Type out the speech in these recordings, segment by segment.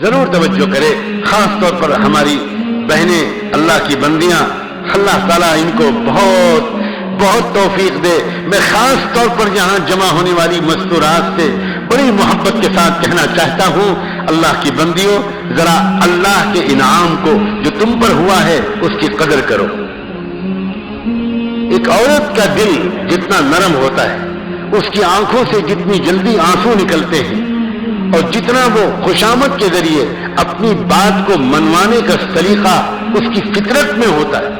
ضرور توجہ کرے. خاص طور پر ہماری بہنیں اللہ کی بندیاں، اللہ تعالیٰ ان کو بہت بہت توفیق دے. میں خاص طور پر یہاں جمع ہونے والی مستورات سے بڑی محبت کے ساتھ کہنا چاہتا ہوں، اللہ کی بندیوں، ذرا اللہ کے انعام کو جو تم پر ہوا ہے اس کی قدر کرو. ایک عورت کا دل جتنا نرم ہوتا ہے، اس کی آنکھوں سے جتنی جلدی آنسو نکلتے ہیں، اور جتنا وہ خوشامد کے ذریعے اپنی بات کو منوانے کا سلیقہ اس کی فطرت میں ہوتا ہے.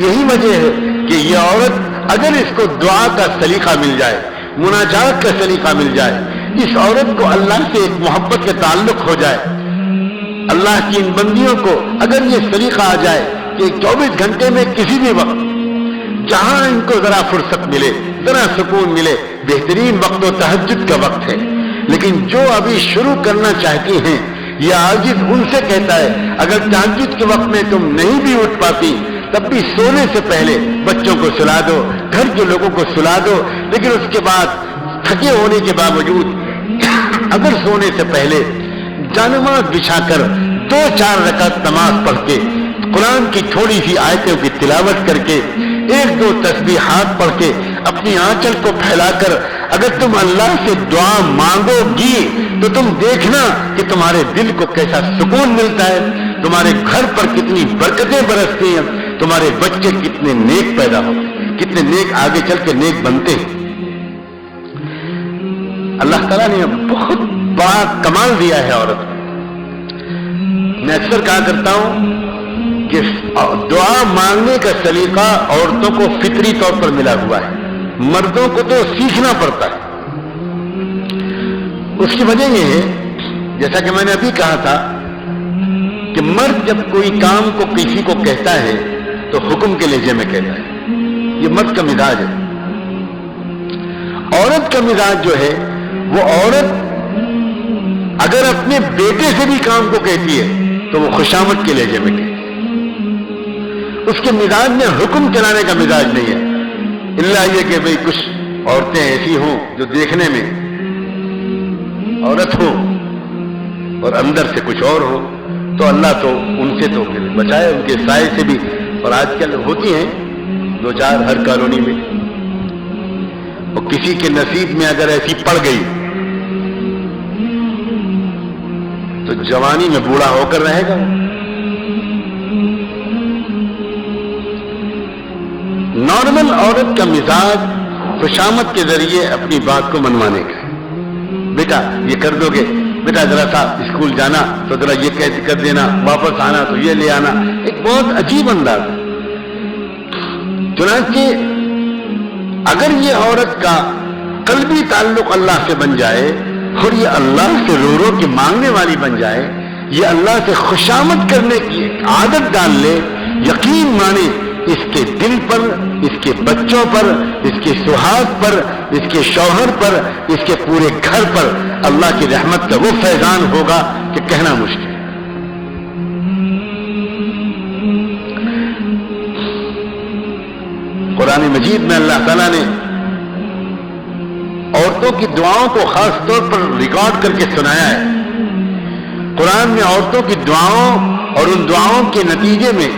یہی وجہ ہے کہ یہ عورت اگر اس کو دعا کا سلیقہ مل جائے، مناجات کا سلیقہ مل جائے، اس عورت کو اللہ سے ایک محبت کا تعلق ہو جائے، اللہ کی ان بندیوں کو اگر یہ سلیقہ آ جائے کہ 24 گھنٹے میں کسی بھی وقت جہاں ان کو ذرا فرصت ملے، ذرا سکون ملے، بہترین وقت و تہجد کا وقت ہے. لیکن جو ابھی شروع کرنا چاہتی ہیں، یہ عاجز ان سے کہتا ہے اگر تہجد کے وقت میں تم نہیں بھی اٹھ پاتی تب بھی سونے سے پہلے بچوں کو سلا دو، گھر کے لوگوں کو سلا دو، لیکن اس کے بعد تھکے ہونے کے باوجود اگر سونے سے پہلے جانماز بچھا کر 2-4 رکعت نماز پڑھ کے، قرآن کی تھوڑی سی آیتوں کی تلاوت کر کے، 1-2 تسبیحات پڑھ کے، اپنی آنچل کو پھیلا کر اگر تم اللہ سے دعا مانگو گی تو تم دیکھنا کہ تمہارے دل کو کیسا سکون ملتا ہے، تمہارے گھر پر کتنی برکتیں برستی ہیں، تمہارے بچے کتنے نیک پیدا ہوتے ہیں، کتنے نیک آگے چل کے نیک بنتے ہیں. اللہ تعالیٰ نے بہت بڑا کمال دیا ہے عورت کو. میں اکثر کہا کرتا ہوں کہ دعا مانگنے کا سلیقہ عورتوں کو فطری طور پر ملا ہوا ہے، مردوں کو تو سیکھنا پڑتا ہے. اس کی وجہ یہ ہے، جیسا کہ میں نے ابھی کہا تھا کہ مرد جب کوئی کام کو کسی کو کہتا ہے تو حکم کے لہجے میں کہتا ہے، یہ مرد کا مزاج ہے. عورت کا مزاج جو ہے، وہ عورت اگر اپنے بیٹے سے بھی کام کو کہتی ہے تو وہ خوشامد کے لہجے میں کہتی ہے. اس کے مزاج میں حکم چلانے کا مزاج نہیں ہے، اللہ یہ کہ بھئی کچھ عورتیں ایسی ہوں جو دیکھنے میں عورت ہو اور اندر سے کچھ اور ہو، تو اللہ تو ان سے تو پھر بچائے، ان کے سائے سے بھی. اور آج کل ہوتی ہیں 2-4 ہر کالونی میں، اور کسی کے نصیب میں اگر ایسی پڑ گئی تو جوانی میں بوڑھا ہو کر رہے گا. نارمل عورت کا مزاج خوشامد کے ذریعے اپنی بات کو منوانے کا. بیٹا یہ کر دو گے، بیٹا ذرا سا اسکول جانا تو ذرا یہ کر دینا، واپس آنا تو یہ لے آنا. ایک بہت عجیب انداز ہے. چنانچہ اگر یہ عورت کا قلبی تعلق اللہ سے بن جائے اور یہ اللہ سے رو رو کے مانگنے والی بن جائے، یہ اللہ سے خوشامد کرنے کی عادت ڈال لے، یقین مانے اس کے دل پر، اس کے بچوں پر، اس کے سہاگ پر، اس کے شوہر پر، اس کے پورے گھر پر اللہ کی رحمت کا وہ فیضان ہوگا کہ کہنا مشکل. قرآن مجید میں اللہ تعالیٰ نے عورتوں کی دعاؤں کو خاص طور پر ریکارڈ کر کے سنایا ہے. قرآن میں عورتوں کی دعاؤں اور ان دعاؤں کے نتیجے میں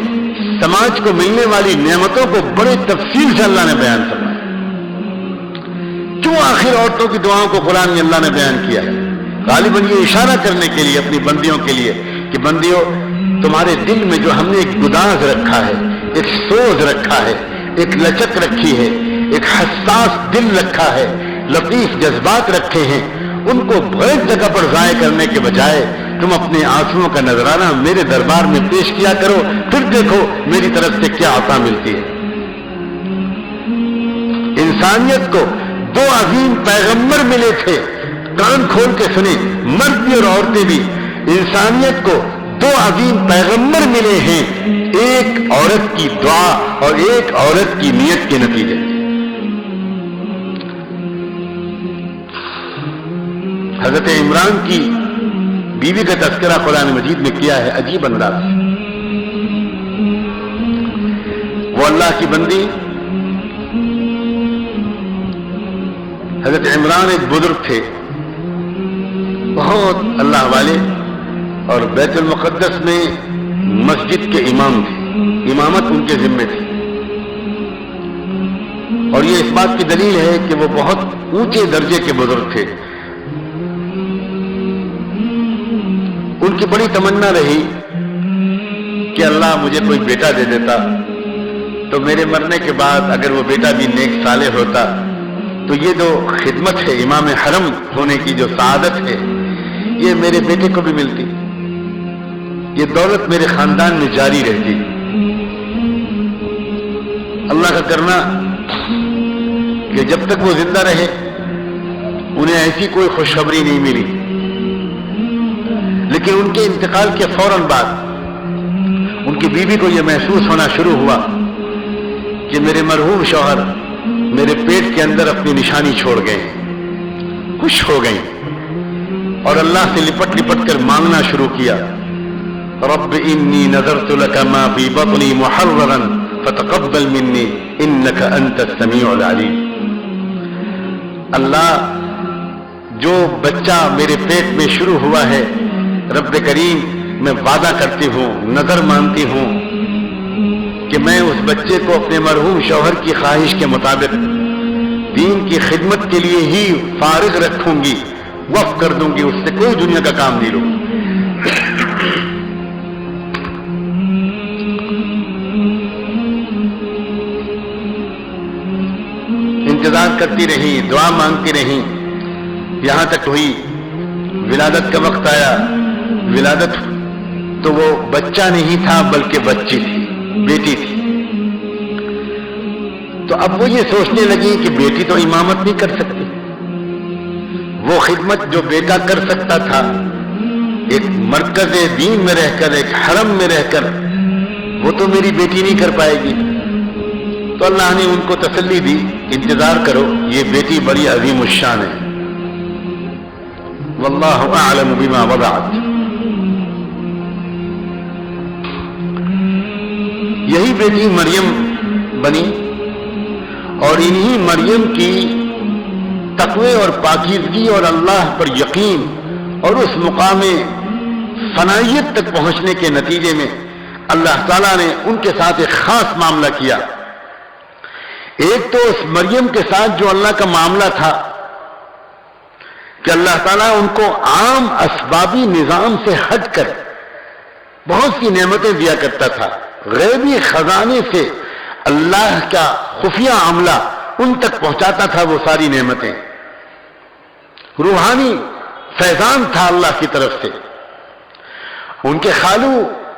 سماج کو ملنے والی نعمتوں کو بڑے تفصیل سے اللہ نے بیان فرمایا. کیوں آخر عورتوں کی دعاؤں کو قرآن میں اللہ نے بیان کیا ہے؟ غالباً یہ اشارہ کرنے کے لیے اپنی بندیوں کے لیے کہ بندیوں، تمہارے دل میں جو ہم نے ایک گداز رکھا ہے، ایک سوز رکھا ہے، ایک لچک رکھی ہے، ایک حساس دل رکھا ہے، لطیف جذبات رکھے ہیں، ان کو غلط جگہ پر ضائع کرنے کے بجائے تم اپنے آنسوؤں کا نذرانہ میرے دربار میں پیش کیا کرو، پھر دیکھو میری طرف سے کیا عطا ملتی ہے. انسانیت کو 2 عظیم پیغمبر ملے تھے، کان کھول کے سنیں، مرد بھی اور عورتیں بھی. انسانیت کو 2 عظیم پیغمبر ملے ہیں، ایک عورت کی دعا اور ایک عورت کی نیت کے نتیجے. حضرت عمران کی بیوی کا تذکرہ قرآن مجید میں کیا ہے عجیب انداز سے. وہ اللہ کی بندی حضرت عمران ایک بزرگ تھے، بہت اللہ والے، اور بیت المقدس میں مسجد کے امام تھے، امامت ان کے ذمے تھی، اور یہ اس بات کی دلیل ہے کہ وہ بہت اونچے درجے کے بزرگ تھے۔ ان کی بڑی تمنا رہی کہ اللہ مجھے کوئی بیٹا دے دیتا تو میرے مرنے کے بعد اگر وہ بیٹا بھی نیک صالح ہوتا تو یہ جو خدمت ہے امام حرم ہونے کی جو سعادت ہے یہ میرے بیٹے کو بھی ملتی، یہ دولت میرے خاندان میں جاری رہتی۔ اللہ کا کرنا کہ جب تک وہ زندہ رہے انہیں ایسی کوئی خوشخبری نہیں ملی، لیکن ان کے انتقال کے فوراً بعد ان کی بیوی کو یہ محسوس ہونا شروع ہوا کہ میرے مرحوم شوہر میرے پیٹ کے اندر اپنی نشانی چھوڑ گئے، خوش ہو گئی اور اللہ سے لپٹ لپٹ کر مانگنا شروع کیا، رب انی نذرت لک ما فی بطنی محررا فتقبل منی انک انت السمیع العلیم۔ اللہ جو بچہ میرے پیٹ میں شروع ہوا ہے رب کریم میں وعدہ کرتی ہوں، نظر مانتی ہوں کہ میں اس بچے کو اپنے مرحوم شوہر کی خواہش کے مطابق دین کی خدمت کے لیے ہی فارغ رکھوں گی، وقف کر دوں گی، اس سے کوئی دنیا کا کام نہیں لوں۔ انتظار کرتی رہی، دعا مانگتی رہی، یہاں تک ہوئی ولادت کا وقت آیا۔ ولادت تو وہ بچہ نہیں تھا بلکہ بچی تھی، بیٹی تھی۔ تو اب وہ یہ سوچنے لگی کہ بیٹی تو امامت نہیں کر سکتی، وہ خدمت جو بیٹا کر سکتا تھا ایک مرکز دین میں رہ کر، ایک حرم میں رہ کر، وہ تو میری بیٹی نہیں کر پائے گی۔ تو اللہ نے ان کو تسلی دی، انتظار کرو، یہ بیٹی بڑی عظیم الشان ہے، واللہ اعلم بما وضعت۔ یہی بیٹی مریم بنی، اور انہی مریم کی تقوی اور پاکیزگی اور اللہ پر یقین اور اس مقام فنائیت تک پہنچنے کے نتیجے میں اللہ تعالیٰ نے ان کے ساتھ ایک خاص معاملہ کیا۔ ایک تو اس مریم کے ساتھ جو اللہ کا معاملہ تھا کہ اللہ تعالیٰ ان کو عام اسبابی نظام سے ہٹ کر بہت سی نعمتیں دیا کرتا تھا، غیبی خزانے سے اللہ کا خفیہ عملہ ان تک پہنچاتا تھا، وہ ساری نعمتیں روحانی فیضان تھا اللہ کی طرف سے۔ ان کے خالو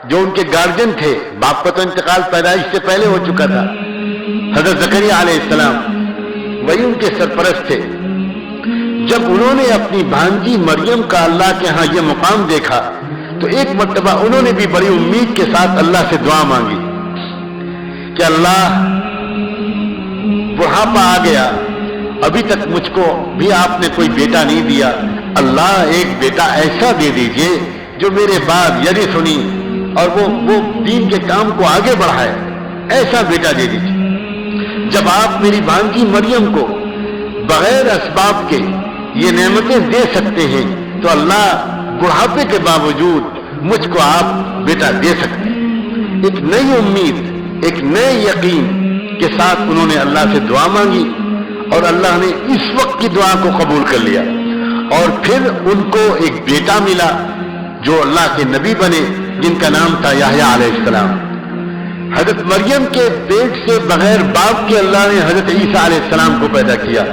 جو ان کے گارجن تھے، باپ کا تو انتقال پیدائش سے پہلے ہو چکا تھا، حضرت زکریا علیہ السلام وہی ان کے سرپرست تھے۔ جب انہوں نے اپنی بھانجی مریم کا اللہ کے ہاں یہ مقام دیکھا تو ایک مرتبہ انہوں نے بھی بڑی امید کے ساتھ اللہ سے دعا مانگی کہ اللہ بڑھاپا آ گیا، ابھی تک مجھ کو بھی آپ نے کوئی بیٹا نہیں دیا، اللہ ایک بیٹا ایسا دے دیجئے جو میرے بعد یری سنی اور وہ دین کے کام کو آگے بڑھائے، ایسا بیٹا دے دیجئے۔ جب آپ میری بھانجی مریم کو بغیر اسباب کے یہ نعمتیں دے سکتے ہیں تو اللہ بڑھاپے کے باوجود مجھ کو آپ بیٹا دے سکتے ہیں۔ ایک نئی امید، ایک نئے یقین کے ساتھ انہوں نے اللہ سے دعا مانگی اور اللہ نے اس وقت کی دعا کو قبول کر لیا، اور پھر ان کو ایک بیٹا ملا جو اللہ کے نبی بنے، جن کا نام تھا یحییٰ علیہ السلام۔ حضرت مریم کے پیٹ سے بغیر باپ کے اللہ نے حضرت عیسیٰ علیہ السلام کو پیدا کیا۔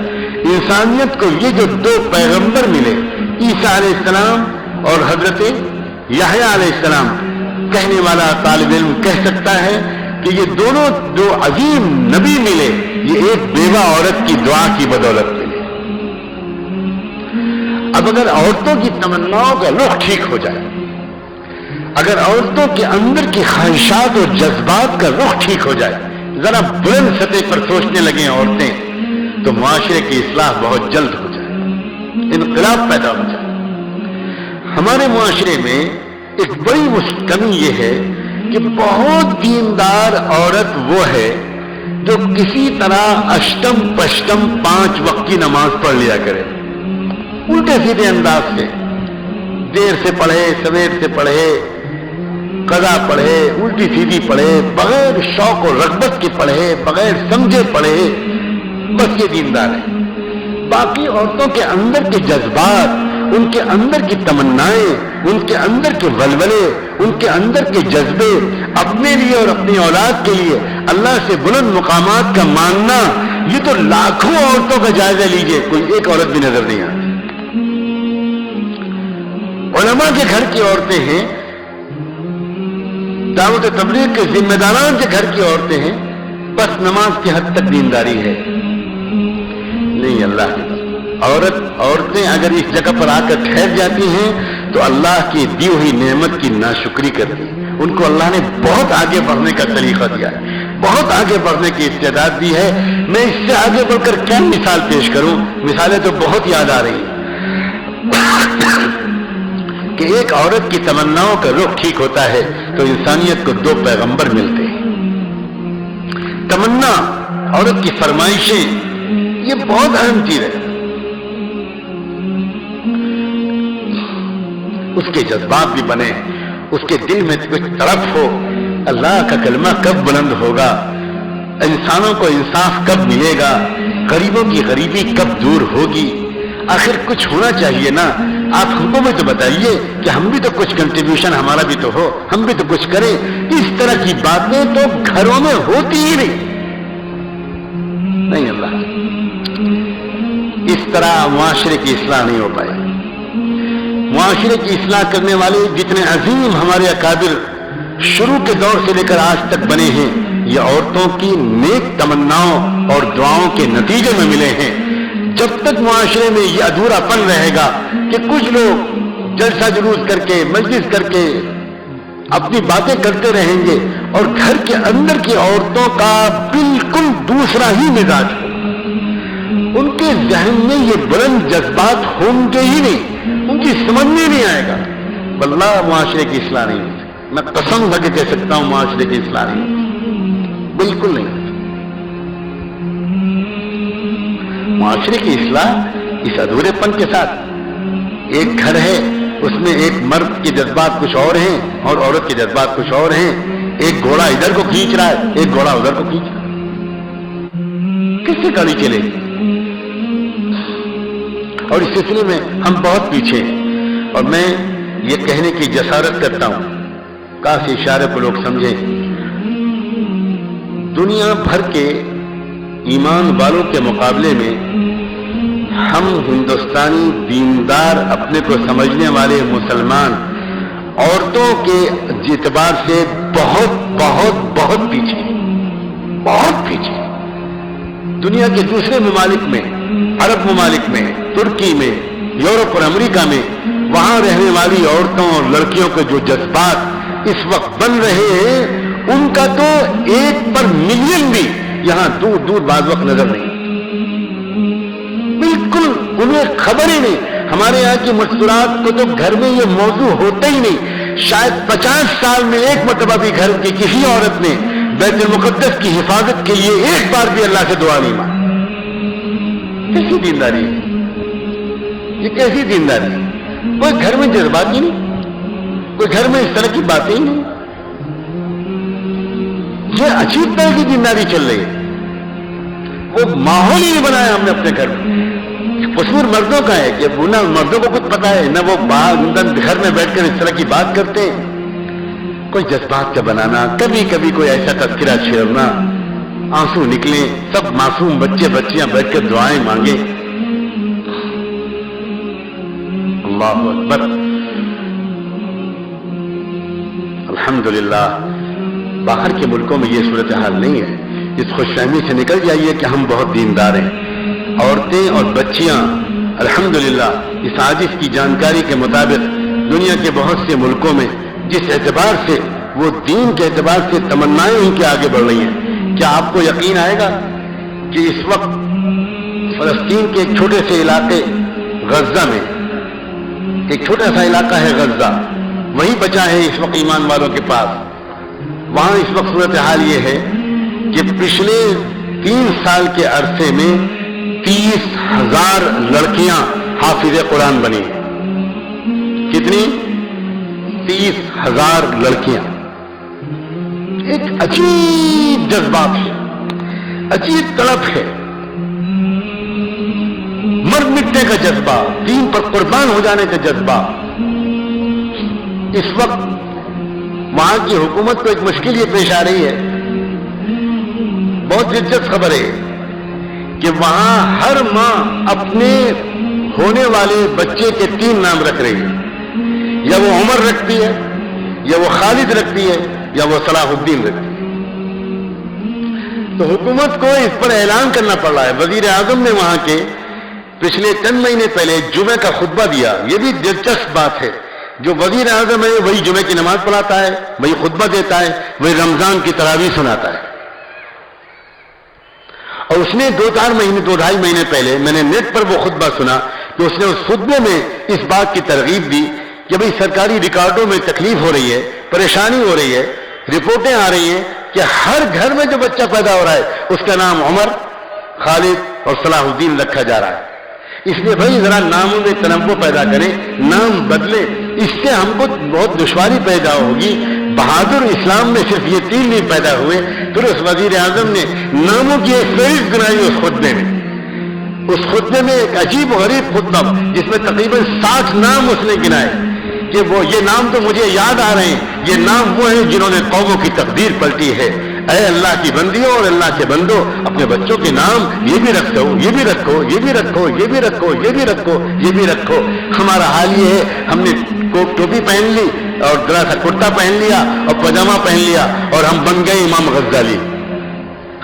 انسانیت کو یہ جو دو پیغمبر ملے، عیسیٰ علیہ السلام اور حضرت یحییٰ علیہ السلام، کہنے والا طالب علم کہہ سکتا ہے کہ یہ دونوں جو عظیم نبی ملے یہ ایک بیوہ عورت کی دعا کی بدولت ملے۔ اب اگر عورتوں کی تمناؤں کا رخ ٹھیک ہو جائے، اگر عورتوں کے اندر کی خواہشات اور جذبات کا رخ ٹھیک ہو جائے، ذرا بلند سطح پر سوچنے لگیں عورتیں، تو معاشرے کی اصلاح بہت جلد ہو جائے، انقلاب پیدا ہو جائے۔ ہمارے معاشرے میں ایک بڑی کمی یہ ہے کہ بہت دیندار عورت وہ ہے جو کسی طرح اشتم پشتم 5 وقت کی نماز پڑھ لیا کرے، الٹے سیدھے انداز سے دیر سے پڑھے سویر سے پڑھے قضا پڑھے الٹی سیدھی پڑھے بغیر شوق و رغبت کے پڑھے بغیر سمجھے پڑھے بس یہ دیندار ہے. باقی عورتوں کے اندر کے جذبات ان کے اندر کی تمنائیں ان کے اندر کے ولولے ان کے اندر کے جذبے اپنے لیے اور اپنی اولاد کے لیے اللہ سے بلند مقامات کا ماننا یہ تو لاکھوں عورتوں کا جائزہ لیجئے کوئی ایک عورت بھی نظر نہیں آتی. علماء کے گھر کی عورتیں ہیں دعوت تبلیغ کے ذمہ داران کے گھر کی عورتیں ہیں بس نماز کی حد تک دینداری ہے نہیں. اللہ کی عورتیں اگر اس جگہ پر آ کر ٹھہر جاتی ہیں تو اللہ کی دی ہوئی نعمت کی ناشکری کرتی ہیں. ان کو اللہ نے بہت آگے بڑھنے کا طریقہ دیا ہے بہت آگے بڑھنے کی استعداد دی ہے. میں اس سے آگے بڑھ کر کیا مثال پیش کروں مثالیں تو بہت یاد آ رہی ہیں کہ ایک عورت کی تمناؤں کا رخ ٹھیک ہوتا ہے تو انسانیت کو دو پیغمبر ملتے ہیں. تمنا عورت کی فرمائشیں یہ بہت اہم چیز ہے. اس کے جذبات بھی بنے اس کے دل میں کچھ تڑپ ہو اللہ کا کلمہ کب بلند ہوگا انسانوں کو انصاف کب ملے گا غریبوں کی غریبی کب دور ہوگی آخر کچھ ہونا چاہیے نا. آپ ہم کو بھی تو بتائیے کہ ہم بھی تو کچھ کنٹریبیوشن ہمارا بھی تو ہو ہم بھی تو کچھ کریں. اس طرح کی باتیں تو گھروں میں ہوتی ہی نہیں. اللہ اس طرح معاشرے کی اصلاح نہیں ہو پائے. معاشرے کی اصلاح کرنے والے جتنے عظیم ہمارے اکابر شروع کے دور سے لے کر آج تک بنے ہیں یہ عورتوں کی نیک تمناؤں اور دعاؤں کے نتیجے میں ملے ہیں. جب تک معاشرے میں یہ ادھورا پن رہے گا کہ کچھ لوگ جلسہ جلوس کر کے مجلس کر کے اپنی باتیں کرتے رہیں گے اور گھر کے اندر کی عورتوں کا بالکل دوسرا ہی مزاج ہو ان کے ذہن میں یہ بلند جذبات ہوں گے ہی نہیں ان کی سمجھ میں نہیں آئے گا واللہ معاشرے کی اصلاح نہیں ہوتی. میں قسم کھا کے کہہ سکتا ہوں معاشرے کی اصلاح نہیں ہوتی بالکل نہیں. معاشرے کی اصلاح اس ادھورے پن کے ساتھ ایک گھر ہے اس میں ایک مرد کے جذبات کچھ اور ہیں اور عورت کے جذبات کچھ اور ہیں. ایک گھوڑا ادھر کو کھینچ رہا ہے ایک گھوڑا ادھر کو کھینچ رہا ہے کس سے گاڑی چلے گی. اور اس سلسلے میں ہم بہت پیچھے ہیں اور میں یہ کہنے کی جسارت کرتا ہوں کاش اشارے کو لوگ سمجھیں. دنیا بھر کے ایمان والوں کے مقابلے میں ہم ہندوستانی دیندار اپنے کو سمجھنے والے مسلمان عورتوں کے اعتبار سے بہت بہت بہت پیچھے بہت پیچھے. دنیا کے دوسرے ممالک میں عرب ممالک میں ترکی میں یورپ اور امریکہ میں وہاں رہنے والی عورتوں اور لڑکیوں کے جو جذبات اس وقت بن رہے ہیں ان کا تو ایک پر ملین بھی یہاں دور دور بعض وقت نظر نہیں بالکل انہیں خبر ہی نہیں. ہمارے یہاں کی مستورات کو تو گھر میں یہ موضوع ہوتا ہی نہیں. شاید 50 سال میں ایک مرتبہ بھی گھر کی کسی عورت نے بیت المقدس کی حفاظت کے لیے ایک بار بھی اللہ سے دعا نہیں مانگی. کیسی دینداری ہے یہ کیسی دینداری ہے. کوئی گھر میں جذبات ہی نہیں کوئی گھر میں اس طرح کی باتیں ہی نہیں. یہ عجیب طرح کی دینداری چل رہی ہے. وہ ماحول ہی نہیں بنایا ہم نے اپنے گھر میں. قصور مردوں کا ہے کہ نہ مردوں کو کچھ پتا ہے نہ وہ گھر میں بیٹھ کر اس طرح کی بات کرتے ہیں. کوئی جذبات کا بنانا کبھی کبھی کوئی ایسا تذکرہ چھیڑنا آنسو نکلے سب معصوم بچے بچیاں بیٹھ کر دعائیں مانگے. اللہ اکبر. الحمدللہ باہر کے ملکوں میں یہ صورتحال نہیں ہے. اس خوش فہمی سے نکل جائیے کہ ہم بہت دیندار ہیں. عورتیں اور بچیاں الحمدللہ اس عاجز کی جانکاری کے مطابق دنیا کے بہت سے ملکوں میں جس اعتبار سے وہ دین کے اعتبار سے تمنائیں ان کے آگے بڑھ رہی ہیں. کیا آپ کو یقین آئے گا کہ اس وقت فلسطین کے ایک چھوٹے سے علاقے غزہ میں ایک چھوٹا سا علاقہ ہے غزہ وہی بچا ہے اس وقت ایمان والوں کے پاس. وہاں اس وقت صورتحال یہ ہے کہ پچھلے 3 سال کے عرصے میں 30,000 لڑکیاں حافظ قرآن بنی. کتنی 30,000 لڑکیاں. ایک عجیب جذبات ہے, عجیب طلب ہے, مر مٹنے کا جذبہ, دین پر قربان ہو جانے کا جذبہ. اس وقت وہاں کی حکومت کو ایک مشکل یہ پیش آ رہی ہے, بہت دلچسپ خبر ہے کہ وہاں ہر ماں اپنے ہونے والے بچے کے 3 نام رکھ رہی ہے. یا وہ عمر رکھتی ہے, یا وہ خالد رکھتی ہے, یا وہ صلاح الدین رکھتی ہے. تو حکومت کو اس پر اعلان کرنا پڑ رہا ہے. وزیر اعظم نے وہاں کے پچھلے 3 مہینے پہلے جمعے کا خطبہ دیا. یہ بھی دلچسپ بات ہے, جو وزیر اعظم ہے وہی جمعے کی نماز پڑھاتا ہے, وہی خطبہ دیتا ہے, وہی رمضان کی تراویح سناتا ہے. اور اس نے 2-2.5 مہینے پہلے میں نے نیٹ پر وہ خطبہ سنا کہ اس نے اس خطبے میں اس بات کی ترغیب دی کہ بھئی سرکاری ریکارڈوں میں تکلیف ہو رہی ہے, پریشانی ہو رہی ہے, رپورٹیں آ رہی ہیں کہ ہر گھر میں جو بچہ پیدا ہو رہا ہے اس کا نام عمر, خالد اور صلاح الدین رکھا جا رہا ہے. اس لیے بھائی ذرا ناموں میں تنوع پیدا کریں, نام بدلے. اس سے ہم کو بہت دشواری پیدا ہوگی. بہادر اسلام میں صرف یہ 3 نہیں پیدا ہوئے. پھر اس وزیر اعظم نے ناموں کی ایک فہرست بنائی اس خطبے میں. اس خطبے میں ایک عجیب و غریب خطبہ جس میں تقریباً 60 نام اس نے گنائے کہ وہ یہ نام تو مجھے یاد آ رہے ہیں, یہ نام وہ ہیں جنہوں نے قوموں کی تقدیر پلٹی ہے. اے اللہ کی بندیوں اور اللہ کے بندوں, اپنے بچوں کے نام یہ بھی رکھو, یہ بھی رکھو, یہ بھی رکھو, یہ بھی رکھو, یہ بھی رکھو, یہ بھی رکھو. ہمارا حال یہ ہے, ہم نے ٹوپی پہن لی اور ذرا سا کرتا پہن لیا اور پاجامہ پہن لیا اور ہم بن گئے امام غزالی.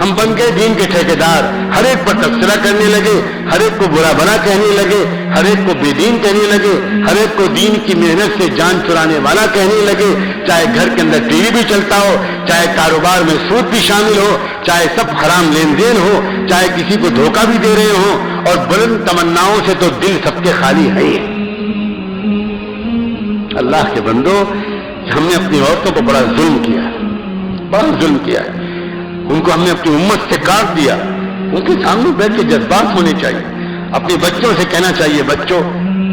ہم بن گئے دین کے ٹھیکیدار. ہر ایک پر تبصرہ کرنے لگے, ہر ایک کو برا بنا کہنے لگے, ہر ایک کو بے دین کہنے لگے, ہر ایک کو دین کی محنت سے جان چرانے والا کہنے لگے. چاہے گھر کے اندر ٹی وی بھی چلتا ہو, چاہے کاروبار میں سود بھی شامل ہو, چاہے سب حرام لین دین ہو, چاہے کسی کو دھوکہ بھی دے رہے ہوں, اور بلند تمناؤں سے تو دل سب کے خالی ہے. اللہ کے بندو, ہم نے اپنی عورتوں کو بڑا ظلم کیا, بڑا ظلم کیا ہے. ان کو ہم نے اپنی امت سے کاٹ دیا. ان کے سامنے بیٹھ کے جذبات ہونے چاہیے. اپنے بچوں سے کہنا چاہیے, بچوں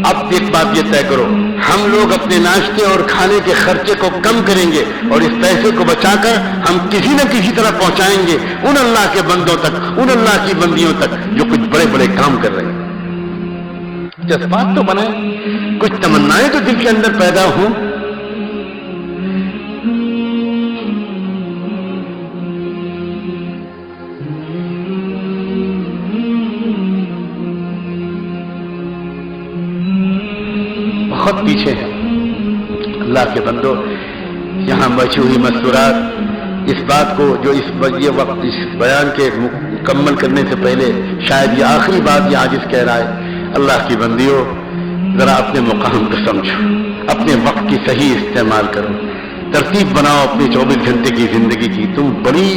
اب ایک بات یہ طے کرو, ہم لوگ اپنے ناشتے اور کھانے کے خرچے کو کم کریں گے اور اس پیسے کو بچا کر ہم کسی نہ کسی طرح پہنچائیں گے ان اللہ کے بندوں تک, ان اللہ کی بندیوں تک جو کچھ بڑے بڑے کام کر رہے ہیں. جذبات تو بنائیں, کچھ تمنائیں تو دل کے اندر پیدا ہوں. بہت پیچھے ہیں اللہ کے بندو. یہاں بچی ہوئی مستورات اس بات کو جو یہ وقت اس بیان کے مکمل کرنے سے پہلے شاید یہ آخری بات یہ عاجز کہہ رہا ہے. اللہ کی بندیوں, ذرا اپنے مقام کو سمجھو, اپنے وقت کی صحیح استعمال کرو, ترتیب بناؤ اپنی 24 گھنٹے کی زندگی کی. تم بڑی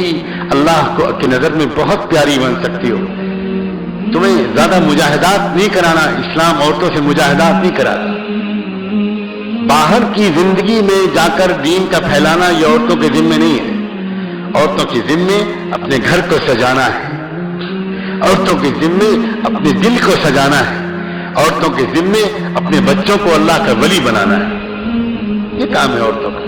اللہ کو کی نظر میں بہت پیاری بن سکتی ہو. تمہیں زیادہ مجاہدات نہیں کرانا, اسلام عورتوں سے مجاہدات نہیں کراتا. باہر کی زندگی میں جا کر دین کا پھیلانا یہ عورتوں کے ذمے نہیں ہے. عورتوں کے ذمے اپنے گھر کو سجانا ہے, عورتوں کے ذمے اپنے دل کو سجانا ہے, عورتوں کے ذمے اپنے بچوں کو اللہ کا ولی بنانا ہے. یہ کام ہے عورتوں کا.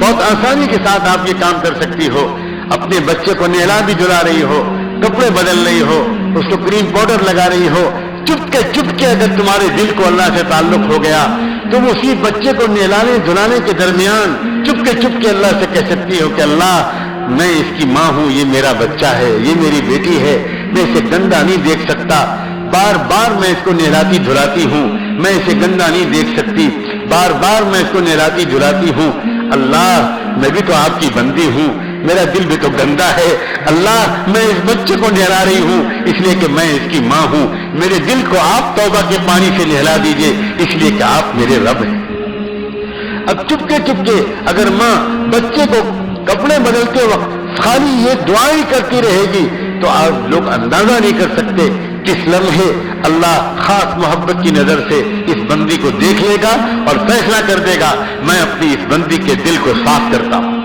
بہت آسانی کے ساتھ آپ یہ کام کر سکتی ہو. اپنے بچے کو نہلا بھی دھلا رہی ہو, کپڑے بدل رہی ہو, اس کو کریم پاؤڈر لگا رہی ہو. چپ کے اگر تمہارے دل کو اللہ سے تعلق ہو گیا, تم اسی بچے کو نہلانے دھلانے کے درمیان چپ کے اللہ سے کہہ سکتی ہو کہ اللہ میں اس کی ماں ہوں, یہ میرا بچہ ہے, یہ میری بیٹی ہے, میں اسے گندا نہیں دیکھ سکتا. بار بار میں اس کو نہلاتی دھلاتی ہوں, میں اسے گندا نہیں دیکھ سکتی. بار بار میں اس کو نہلاتی دھلاتی ہوں. اللہ میں بھی تو آپ کی بندی ہوں, میرا دل بھی تو گندا ہے. اللہ میں اس بچے کو نہلا رہی ہوں اس لیے کہ میں اس کی ماں ہوں. میرے دل کو آپ توبہ کے پانی سے نہلا دیجئے اس لیے کہ آپ میرے رب ہیں. اب چپ کے اگر ماں بچے کو کپڑے بدلتے وقت خالی یہ دعائیں کرتی رہے گی تو آپ لوگ اندازہ نہیں کر سکتے کس لمحے اللہ خاص محبت کی نظر سے اس بندی کو دیکھ لے گا اور فیصلہ کر دے گا, میں اپنی اس بندی کے دل کو صاف کرتا ہوں.